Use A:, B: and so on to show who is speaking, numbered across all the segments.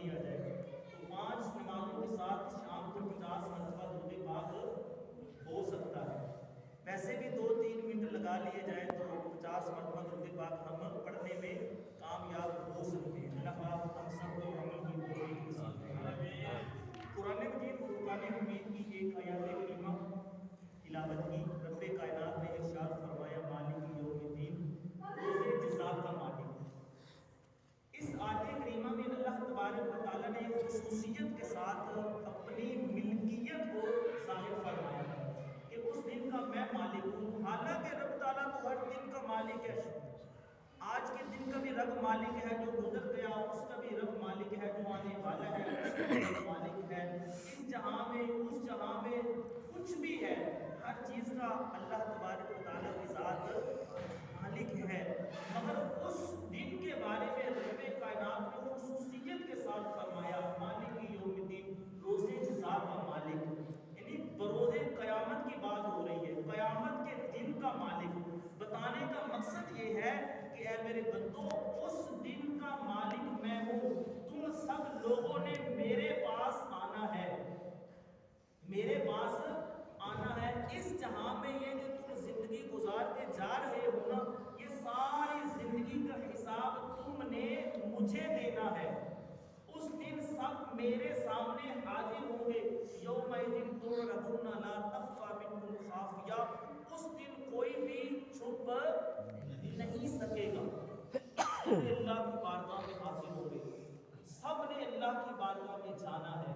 A: لیا جائے تو 5 نمازوں کے ساتھ شام کو 50 مرتبہ درود پاک ہو سکتا ہے۔ ویسے بھی 2-3 منٹ لگا لیے جائیں تو 50 مرتبہ درود پاک ہم پڑھنے میں کامیاب ہو سکتے ہیں۔ اللہ پاک ہم سب کو عمل کی توفیق نصیب فرمائے۔ قرآن مجید فرقان حمید کی ایک آیات کریمہ تلاوت کی۔ رب کائنات نے ارشاد فرمایا مالک یوم الدین، روز جزا کا مالک۔ اس آیت کریمہ میں اللہ تبارک و تعالیٰ نے ایک خصوصیت کے ساتھ اپنی ملکیت کو ظاہر فرمایا کہ اس دن کا میں مالک ہوں۔ حالانکہ رب تعالیٰ تو ہر دن کا مالک ہے، آج کے دن کا بھی رب مالک ہے، جو گزر گیا اس کا بھی رب مالک ہے، جو آنے والا ہے اس کا بھی رب مالک ہے۔ اس جہاں میں اس جہاں میں کچھ بھی ہے، ہر چیز کا اللہ تبارک و تعالیٰ کی ذات مالک ہے۔ مگر اس دن کے بارے میں رب کائنات نے خصوصیت کے ساتھ فرمایا مالک یوم الدین، روز جزا کا مالک، یعنی بروز قیامت کی بات ہو رہی ہے، قیامت کے دن کا مالک۔ بتانے کا مقصد یہ ہے کہ اے میرے بندو، اس دن کا مالک میں ہوں، تم سب لوگوں نے میرے پاس آنا ہے، میرے پاس آنا ہے۔ اس جہاں میں یہ جو تم زندگی گزار کے جا رہے ہو نا، یہ ساری زندگی کا حساب تم نے مجھے دینا ہے۔ اس دن سب میرے سامنے حاضر ہوں گے۔ یومئذ تعرضون لا تخفی منکم خافیہ، اس دن کوئی بھی چھپ نہیں سکے گا۔ سب نے اللہ کی بارگاہ میں حاضر ہوں گے، سب نے اللہ کی بارگاہ میں جانا ہے۔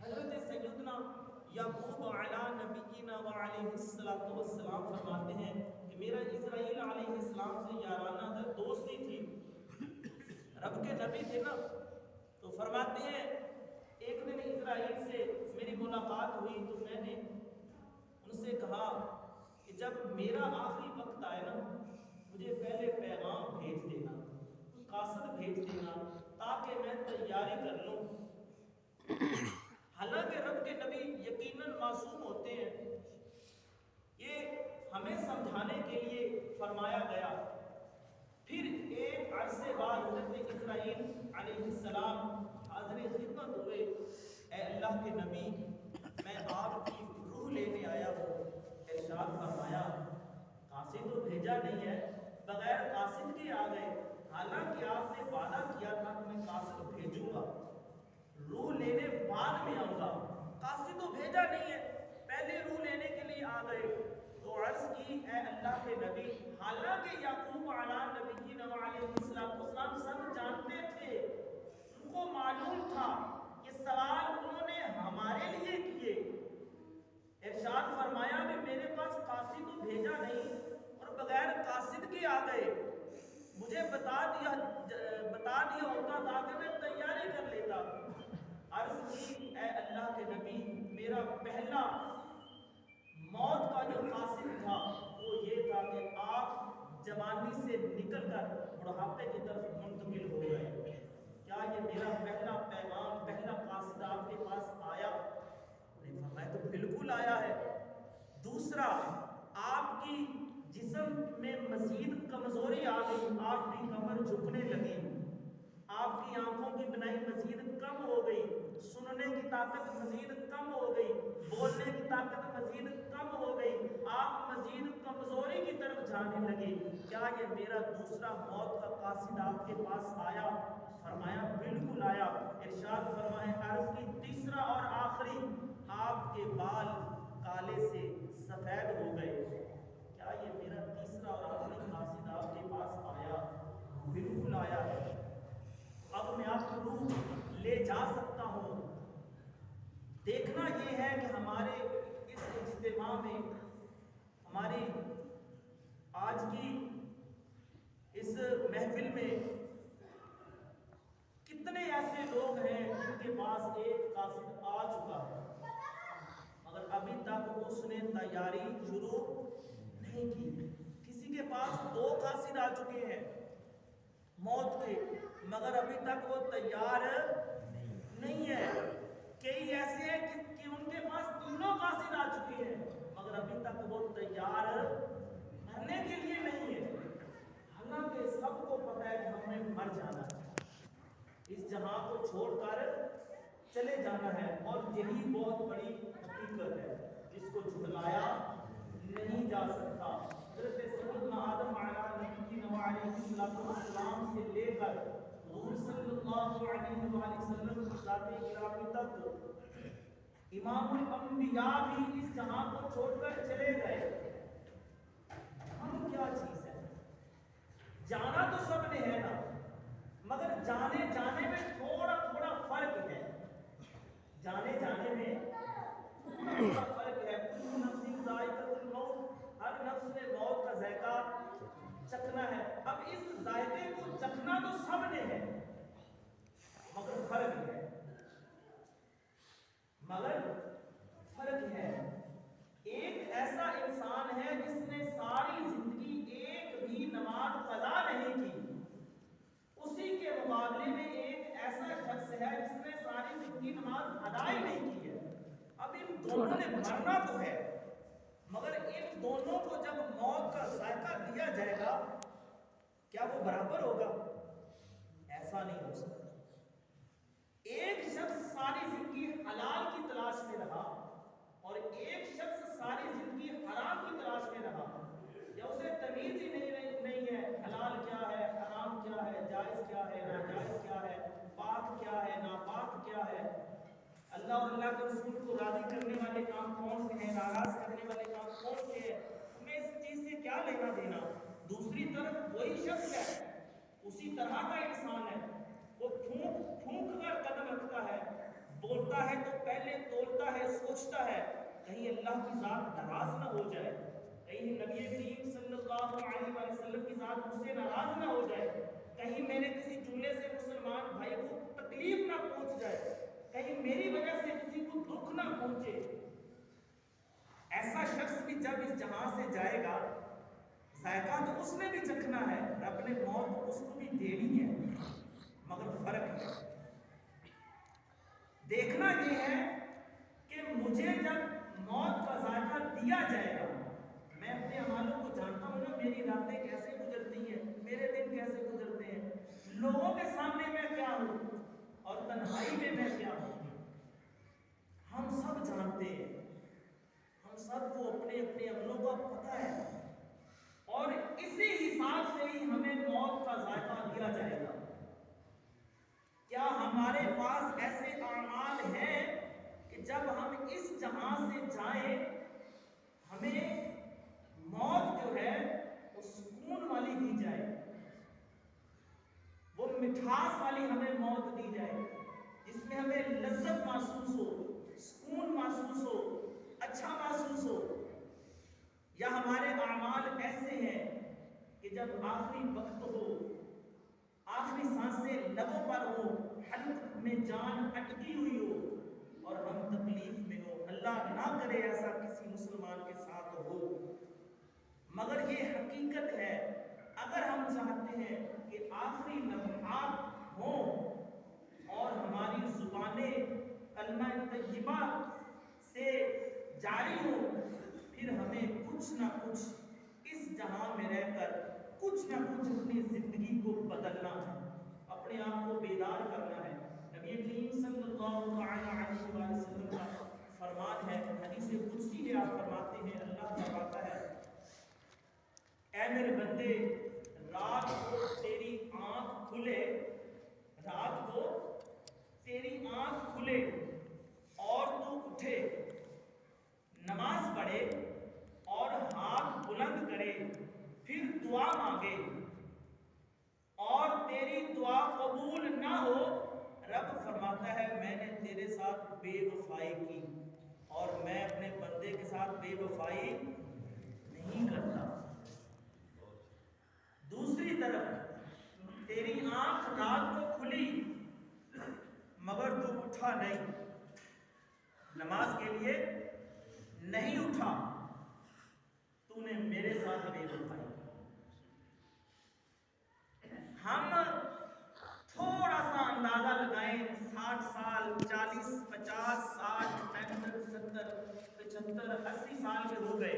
A: حضرت سیدنا یعقوب علی نبینا وعلیہ السلام فرماتے ہیں کہ میرا اسرائیل علیہ السلام سے یارانہ دوستی تھی، رب کے نبی تھے نا، تو فرماتے ہیں ایک دن اسرائیل سے میری ملاقات ہوئی تو میں نے ان سے کہا کہ جب میرا آخری وقت آئے نا، مجھے پہلے پیغام بھیج دینا، قاصد بھیج دینا تاکہ میں تیاری کر لوں۔ حالانکہ رب کے نبی یقیناً معصوم ہوتے ہیں، یہ ہمیں سمجھانے کے لیے فرمایا گیا۔ پھر ایک عرصے بعد حضرت اسرائیل علیہ السلام حاضر خدمت ہوئے، اے اللہ کے نبی، میں آپ کی روح لینے آیا ہوں۔ ارشاد فرمایا قاصد تو بھیجا نہیں ہے، بغیر قاصد کے آ گئے، حالانکہ آپ نے وعدہ کیا تھا کہ میں قاصد بھیجوں گا، روح لینے بعد میں آؤں گا، قاصد تو بھیجا نہیں ہے، پہلے روح لینے کے لیے آ گئے۔ تو عرض کی اے اللہ کے نبی، حالانکہ یعقوب علیہ نبینا علیہ السلام سب جانتے تھے، ان کو معلوم تھا یہ سوال انہوں نے ہمارے لیے کیے۔ ارشاد فرمایا کہ میرے پاس قاصد تو بھیجا نہیں اور بغیر قاصد کے آ گئے، مجھے بتا دیا ہوتا تاکہ میں تیاری کر لیتا۔ عرض کی اے اللہ کے نبی، میرا پہلا موت کا جو قاصد تھا وہ یہ تھا کہ آپ جوانی سے نکل کر بڑھاپے کی طرف منتقل ہو گئے۔ کیا یہ میرا پہلا پیغام، پہلا قاصد آپ کے پاس آیا؟ انہوں نے فرمایا تو بالکل آیا ہے۔ دوسرا، آپ کی جسم میں مزید کمزوری آ گئی، آپ کی کمر جھکنے لگی، آپ کی آنکھوں کی بینائی مزید کم ہو گئی، سننے کی طاقت مزید کم ہو گئی، بولنے کی طاقت مزید کم ہو گئی، آپ مزید کمزوری کی طرف جانے لگے۔ کیا یہ میرا دوسرا موت کا قاصد آپ کے پاس آیا؟ فرمایا بالکل آیا۔ ارشاد فرمائے عرض کی تیسرا اور آخری، آپ کے بال کالے سے سفید ہو گئے۔ کیا یہ میرا تیسرا اور آخری قاصد آپ کے پاس آیا؟ بالکل آیا ہے۔ اب میں آپ کو روح لے جا سکتا ہوں۔ دیکھنا یہ ہے کہ ہمارے اس اجتماع میں، ہماری آج کی اس محفل میں کتنے ایسے لوگ ہیں جن کے پاس ایک قاصد آ چکا ہے مگر ابھی تک اس نے تیاری شروع نہیں کی۔ کسی کے پاس 2 قاصد آ چکے ہیں موت کے، مگر ابھی تک وہ تیار نہیں ہے۔ کئی ایسے ہیں کہ ان کے پاس 3 قاصد آ چکے ہیں مگر ابھی تک وہ تیار کرنے کے لیے نہیں ہے۔ حالانکہ سب کو پتہ ہے کہ ہم نے مر جانا ہے، اس جہاں کو چھوڑ جانا ہے، اور یہی بہت بڑی حقیقت ہے جس کو جھٹلایا نہیں جا سکتا۔ حضرت سیدنا آدم علیہ السلام سے لے کر حضور صلی اللہ علیہ وآلہ وسلم کی ذات گرامی تک امام الانبیاء بھی اس جہاں کو چھوڑ کر چلے گئے۔ ہم کیا چیز ہے؟ جانا تو سب نے ہے نا، مگر جانے جانے میں تھوڑا تھوڑا فرق ہے، جانے جانے میں تھوڑا تھوڑا فرق ہے۔ کل نفس ذائقۃ الموت، ہر نفس نے موت کا ذائقہ چکھنا ہے۔ اب اس ذائقے کو چکھنا تو سب نے ہے، مگر فرق ہے، ایک ایسا انسان ہے جس نے ساری زندگی ایک بھی نماز قضا نہیں کی، اسی کے مقابلے میں ایک ایسا شخص ہے جس نے ساری زندگی نماز ادا ہی نہیں کی ہے۔ اب ان دونوں نے مرنا تو ہے، مگر ان دونوں کو جب موت کا ذائقہ دیا جائے گا کیا وہ برابر ہوگا؟ ایسا نہیں ہو سکتا۔ ایک شخص ساری زندگی حلال کی تلاش میں رہا اور ایک شخص ساری زندگی حرام کی تلاش میں رہا، یا اسے تمیز ہی نہیں ہے حلال کیا ہے، حرام کیا ہے، جائز کیا ہے، ناجائز کیا ہے، پاک کیا ہے، ناپاک کیا ہے، اللہ اور اللہ کے رسول کو راضی کرنے والے کام کون سے ہیں، ناراض کرنے والے کام کون سے ہیں، ہمیں اس چیز سے کیا لینا دینا۔ دوسری طرف وہی شخص ہے، اسی طرح کا انسان ہے، وہ پھونک کر قدم رکھتا ہے، بولتا ہے تو پہلے تولتا ہے، سوچتا ہے کہیں اللہ کی ذات ناراض نہ ہو جائے، کہیں نبی کریم صلی اللہ علیہ وسلم کی ذات مجھ سے ناراض نہ ہو جائے، کہیں میرے کسی جملے سے مسلمان بھائی کو تکلیف نہ پہنچ جائے، کہیں میری وجہ سے کسی کو دکھ نہ پہنچے۔ ایسا شخص بھی جب اس جہاں سے جائے گا، ذائقہ تو اس نے بھی چکھنا ہے، رب نے موت اس کو بھی دینی ہے، مگر فرق ہے۔ دیکھنا یہ ہے کہ مجھے جب موت کا ذائقہ دیا جائے گا، میں اپنے اعمالوں کو جانتا ہوں نا، میری راتیں کیسے گزرتی ہیں، میرے دن کیسے گزرتے ہیں، لوگوں کے سامنے میں کیا ہوں اور تنہائی میں کیا ہوں، ہم سب جانتے ہیں، ہم سب کو اپنے اپنے عملوں کا پتہ ہے، اور اسی حساب سے ہی ہمیں موت کا ذائقہ دیا جائے گا۔ کیا ہمارے پاس ایسے اعمال ہیں کہ جب ہم اس جہاں سے جائیں ہمیں موت جو ہے وہ سکون والی دی جائے، وہ مٹھاس والی ہمیں موت دی جائے، جس میں ہمیں لذت محسوس ہو، سکون محسوس ہو، اچھا محسوس ہو؟ یا ہمارے اعمال ایسے ہیں کہ جب آخری وقت ہو، آخری سانسیں لبوں پر ہو، حلق میں جان اٹکی ہوئی ہو اور ہم تکلیف میں ہو، اللہ نہ کرے ایسا کسی مسلمان کے ساتھ ہو، مگر یہ حقیقت ہے اگر ہم چاہتے ہیں کہ آخری لمحات ہوں اور ہماری زبانیں کلمہ طیبہ سے جاری ہوں، پھر ہمیں کچھ نہ کچھ اس جہاں میں رہ کر کچھ نہ کچھ اپنی زندگی کو بدلنا ہے، اپنے آپ کو بیدار کرنا ہے۔ نبی کریم صلی اللہ علیہ وسلم کا فرمان ہے، حدیث قدسی میں آپ فرماتے ہیں، اللہ فرماتا ہے اے میرے بندے، رات کو تیری آنکھ کھلے، رات کو تیری آنکھ کھلے اور تو اٹھے، نماز پڑھے اور ہاتھ بلند کرے، پھر دعا مانگے اور تیری دعا قبول نہ ہو، رب فرماتا ہے میں نے تیرے ساتھ بے وفائی کی اور میں اپنے بندے کے ساتھ بے وفائی نہیں کرتا۔ دوسری طرف تیری آنکھ رات کو کھلی مگر تو اٹھا نہیں، نماز کے لیے نہیں اٹھا، تو نے میرے ساتھ بے وفائی۔ ہم تھوڑا سا اندازہ لگائیں، 60 سال، 40، 50، 60، 65، 70، 75، 80 سال کے ہو گئے،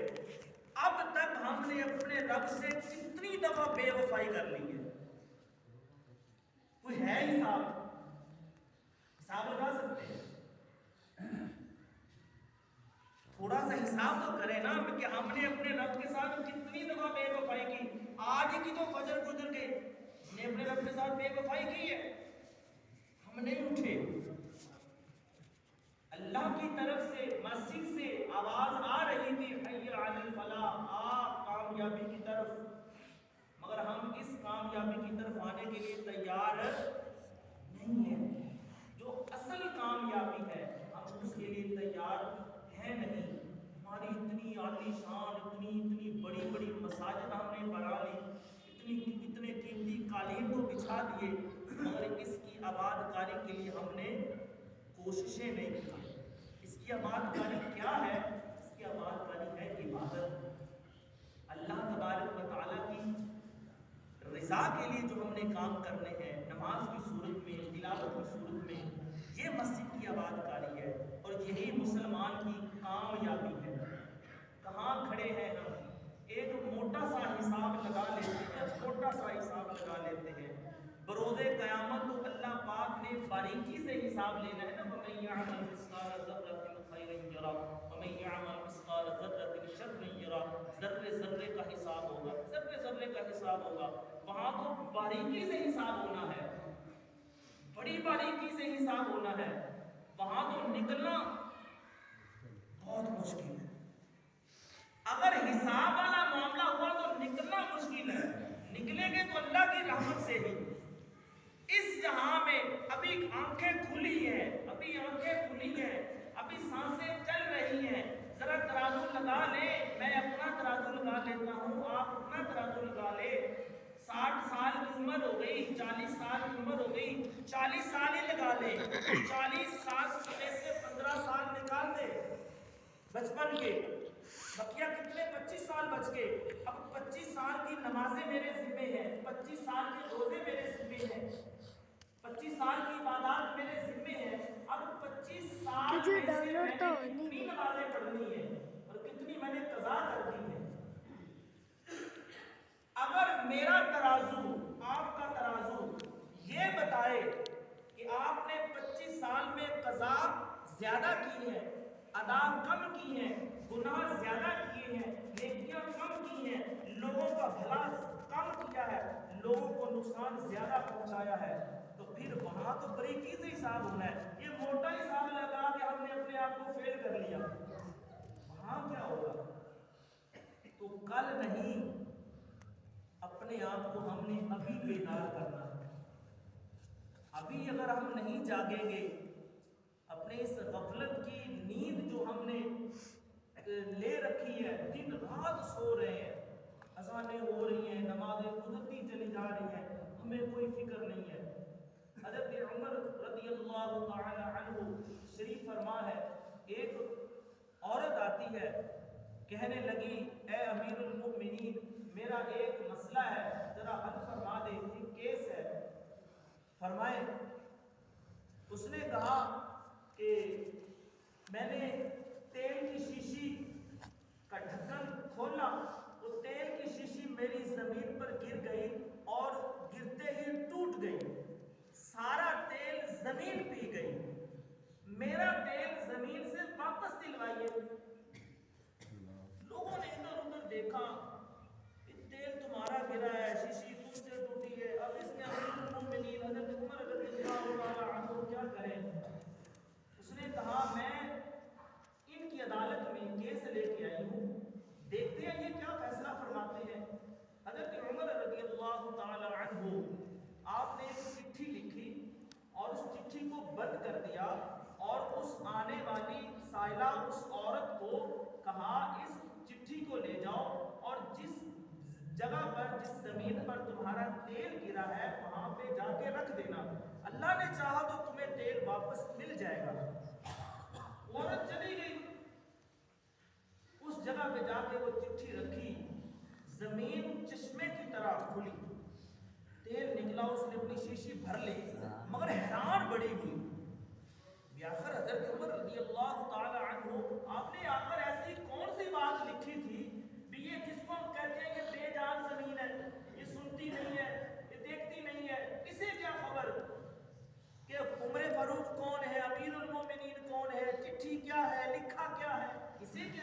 A: اب تک ہم نے اپنے رب سے کتنی دفعہ بے وفائی کر لی ہے؟ کوئی ہے حساب لگا سکتے ہیں؟ تھوڑا سا حساب تو کرے نا کہ ہم نے اپنے رب کے ساتھ کتنی دفعہ بے وفائی کی. آج کی تو فجر گزر گئی, ہم نے اپنے رب کے ساتھ بے وفائی کی ہے, ہم نہیں اٹھے. اللہ کی طرف سے مسجد سے آواز آ رہی تھی حی علی الفلاح, آپ کامیابی کی طرف, مگر ہم اس کامیابی کی طرف آنے کے لیے تیار نہیں ہیں. جو اصل کامیابی ہے ہم اس کے لیے تیار ہیں نہیں. ہماری اتنی عالی شان, اتنی بڑی بڑی مساجد ہم نے بنا لی, اتنے قیمتی قالین تو بچھا دیے, مگر اس کی آباد کاری کے لیے ہم نے کوششیں نہیں کی. اس کی آباد کاری کیا ہے؟ اس کی آباد کاری ہے عبادت. اللہ تبارک و تعالیٰ کی رضا کے لیے جو ہم نے کام کرنے ہیں, نماز کی صورت میں, تلاوت کی صورت میں, یہ مسجد کی آباد کاری ہے, اور یہی مسلمان کی کامیابی ہے. کہاں کھڑے ہیں ہم؟ ایک موٹا سا حساب لگا لیتے ہیں, بروز قیامت تو اللہ پاک نے باریکی سے حساب لینا ہے نا. وَمَن يَعْمَلْ مِثْقَالَ ذَرَّةٍ خَيْرًا يَرَهُ وَمَن يَعْمَلْ مِثْقَالَ ذَرَّةٍ شَرًّا يَرَهُ. ذرے کا حساب ہوگا, ذرے کا حساب ہوگا. وہاں تو باریکی سے حساب ہونا ہے, بڑی باریکی سے حساب ہونا ہے. وہاں تو نکلنا بہت مشکل ہے. اگر حساب والا معاملہ ہوا تو نکلنا مشکل ہے, نکلیں گے تو اللہ کی رحمت سے ہی. اس جہاں میں ابھی آنکھیں کھلی ہیں, ابھی سانسیں چل رہی ہیں. ذرا ترازو لگا لے, میں اپنا ترازو لگا لیتا ہوں, آپ اپنا ترازو لگا لے. 60 سال کی عمر ہو گئی, 40 سال کی عمر ہو گئی, 40 سال ہی لگا لے. 40 سال میں سے 15 سال نکال دے بچپن کے, بقیہ کتنے 25 سال بچ گئے. اب 25 سال کی نمازیں میرے ذمے ہیں, 25 سال کے روزے میرے ذمے ہیں, 25 سال کی عبادات میرے ذمے ہیں. اب 25 سال میں سے میں نے کتنی نمازیں پڑھنی ہیں اور کتنی میں نے قضا کر دی ہے. اگر میرا ترازو, آپ کا ترازو یہ بتائے کہ آپ نے 25 سال میں قضا زیادہ کی ہے, ادا کم کی ہے, گناہ زیادہ کیے ہیں, نیکیاں کم کی ہیں, لوگوں کا بھلا کم کیا ہے, لوگوں کو نقصان زیادہ پہنچایا ہے, تو پھر وہاں تو باریکی سے حساب ہونا ہے. یہ موٹا حساب لگا کہ ہم نے اپنے آپ کو فیل کر لیا, وہاں کیا ہوگا؟ تو کل نہیں, اپنے آپ کو ہم نے ابھی بیدار کرنا ہے. ابھی اگر ہم نہیں جاگیں گے, اپنے اس غفلت کی نیند جو ہم نے لے رکھی ہے, دن رات سو رہے ہیں, اذانیں ہو رہی ہیں, نمازیں گزرتی چلی جا رہی ہیں, ہمیں کوئی فکر نہیں ہے. حضرت عمر رضی اللہ تعالی عنہ شریف فرما ہے, ایک عورت آتی ہے, کہنے لگی اے امیر المؤمنین, میرا ایک مسئلہ ہے, ذرا حل فرما دے, ایک کیس ہے. فرمائے, اس نے کہا کہ میں نے تیل کی شیشی کا ڈھکن کھولا, وہ تیل کی شیشی میری زمین پر گر گئی اور گرتے ہی ٹوٹ گئی, سارا تیل زمین پی گئی, میرا تیل زمین سے واپس دلوائیے. لوگوں نے ادھر ادھر دیکھا, تیل تمہارا گرا ہے, شیشی تم سے ٹوٹی ہے, اب اس میں امیر المؤمنین حضرت عمر رضی اللہ تعالی عنہ کیا کریں؟ اس نے کہا میں ان کی عدالت میں کیس لے کے آئی ہوں, دیکھتے ہیں یہ کیا فیصلہ فرماتے ہیں. حضرت عمر رضی اللہ تعالی عنہ آپ نے ایک چٹھی لکھی اور اس چٹھی کو بند کر دیا, اور اس آنے والی سائلہ اس عورت کو کہا اس چٹھی کو لے جاؤ اور جس جگہ پر, جس زمین پر تمہارا تیل گرا ہے وہاں پہ جا کے رکھ دینا, اللہ نے چاہا تو تمہیں تیل واپس مل جائے گا. عورت چلی گئی, اس جگہ پہ جا کے وہ چٹھی رکھی, زمین چشمے کی طرح کھلی, تیل نکلا, اس نے اپنی شیشی بھر لی, مگر حیران بڑی ہوئی. آخر حضرت عمر رضی اللہ تعالی عنہ, آپ نے آخر ایسی کون سی بات لکھی تھی بھی یہ جس کو ہم کہتے ہیں یہ بے جان زمین ہے, یہ سنتی نہیں ہے, یہ دیکھتی نہیں ہے, اسے کیا خبر کہ عمر فاروق کون ہے, امیر المومنین کون ہے, چٹھی کیا ہے, لکھا کیا ہے, اسے کیا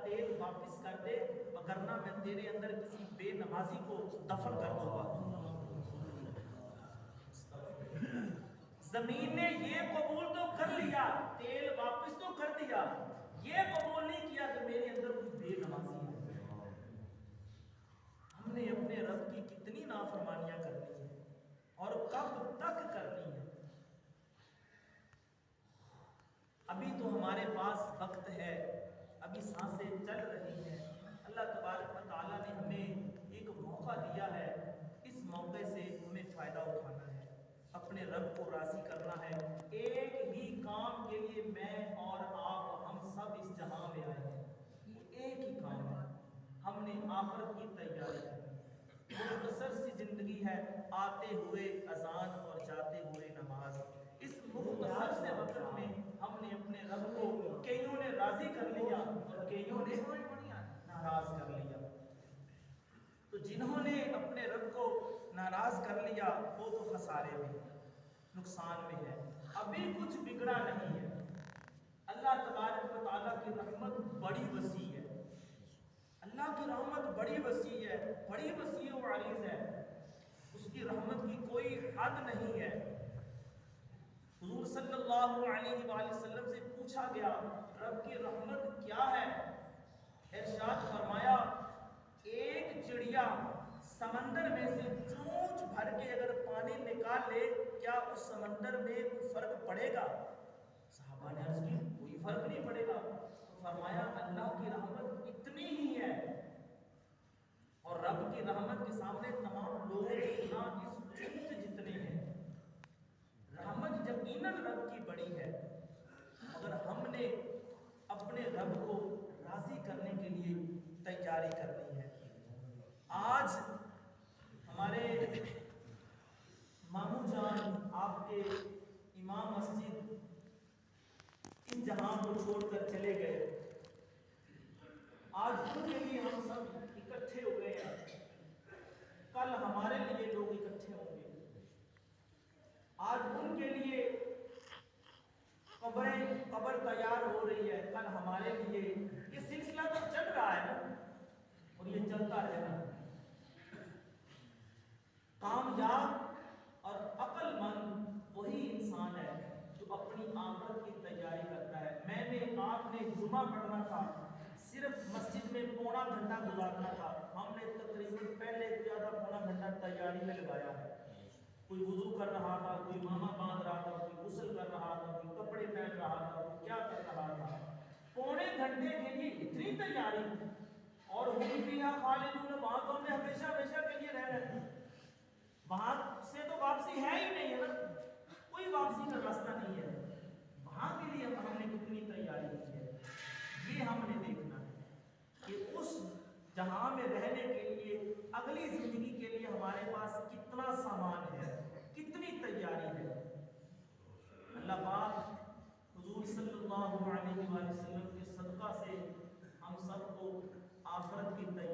A: تیل واپس کر دے وگرنہ میں تیرے اندر کسی بے نمازی کو دفن کر دوں گا۔ زمین نے یہ قبول تو کر لیا، تیل واپس تو کر دیا، یہ قبول نہیں کیا کہ میرے اندر کچھ بے نمازی ہے۔ ہم نے اپنے رب کی کتنی نافرمانیاں کرنی ہیں اور کب تک کرنی ہے؟ ابھی تو ہمارے پاس وقت ہے، ابھی سانسیں چل رہی ہیں، اللہ تبارک و تعالیٰ نے ہمیں ایک موقع دیا ہے، اس موقع سے ہمیں فائدہ اٹھانا ہے، اپنے رب کو راضی کرنا ہے۔ ایک ہی کام کے لیے میں اور آپ ہم سب اس جہاں میں آئے ہیں، وہ ایک ہی کام ہے، ہم نے آخرت کی تیاری کرنی ہے۔ مختصر سی زندگی ہے، آتے ہوئے اذان اور جاتے ہوئے نماز۔ اس مختصر سے وقت میں ہم نے اپنے رب کو کئیوں نے راضی کر لیا اور کئیوں نے ناراض کر لیا۔ تو جنہوں نے اپنے رب کو ناراض کر لیا وہ تو خسارے میں، نقصان میں ہے، ابھی کچھ بگڑا نہیں ہے۔ اللہ تبارک و تعالیٰ کی رحمت بڑی وسیع ہے، اللہ کی رحمت بڑی وسیع ہے، بڑی وسیع و عریض ہے، اس کی رحمت کی کوئی حد نہیں ہے۔ حضور صلی اللہ علیہ وآلہ وسلم سے پوچھا گیا رب کی رحمت کیا ہے؟ ارشاد فرمایا ایک چڑیا سمندر میں سے چونچ بھر کے اگر پانی نکال لے کیا اس سمندر میں کوئی فرق پڑے گا؟ صحابہ نے عرض کی کوئی فرق نہیں پڑے گا۔ فرمایا اللہ کی رحمت اتنی ہی ہے اور رب کی رحمت کے سامنے تمام لوگوں کے گناہ اس چونچ جتنے ہیں۔ رحمت یقیناً رب کی بڑی ہے، مگر ہم نے اپنے رب کو راضی کرنے کے لیے تیاری کرنی ہے۔ آج ہمارے ماموں جان آپ کے امام مسجد اس جہاں کو چھوڑ کر چلے گئے، آج ان کے لیے ہم سب اکٹھے ہو گئے ہیں، کل ہمارے لیے لوگ اکٹھے ہوں گے، آج ان کے لیے قبر تیار ہو رہی ہے، کل ہمارے لیے یہ سلسلہ تو چل رہا ہے نا اور یہ چلتا رہنا۔ کامیاب اور عقل مند وہی انسان ہے جو اپنی آخرت کی تیاری کرتا ہے۔ میں نے آپ نے جمعہ پڑھنا تھا، صرف مسجد میں پونا گھنٹہ گزارنا تھا، ہم نے تقریباً پہلے زیادہ پونا گھنٹہ تیاری میں لگایا ہے۔ کوئی وضو کر رہا تھا، کوئی ماما باندھ رہا تھا، کوئی غسل کر رہا تھا، کوئی کپڑے پہن رہا تھا، کوئی کیا کر رہا تھا، پونے گھنٹے کے لیے اتنی تیاری، اور ہم فیہا خالدون، وہاں تو ہم نے ہمیشہ ہمیشہ کے لیے رہنا ہے، وہاں سے تو واپسی ہے ہی نہیں ہے نا، کوئی واپسی کا راستہ نہیں ہے، وہاں کے لیے ہم نے کتنی تیاری کی ہے، یہ ہم نے دیکھنا ہے کہ اس جہاں میں رہنے کے لیے اگلی زندگی کے لیے ہمارے پاس کتنا سامان ہے، کتنی تیاری ہے۔ اللہ پاک حضور صلی اللہ علیہ وآلہ وسلم کے صدقہ سے ہم سب کو آخرت کی تیاری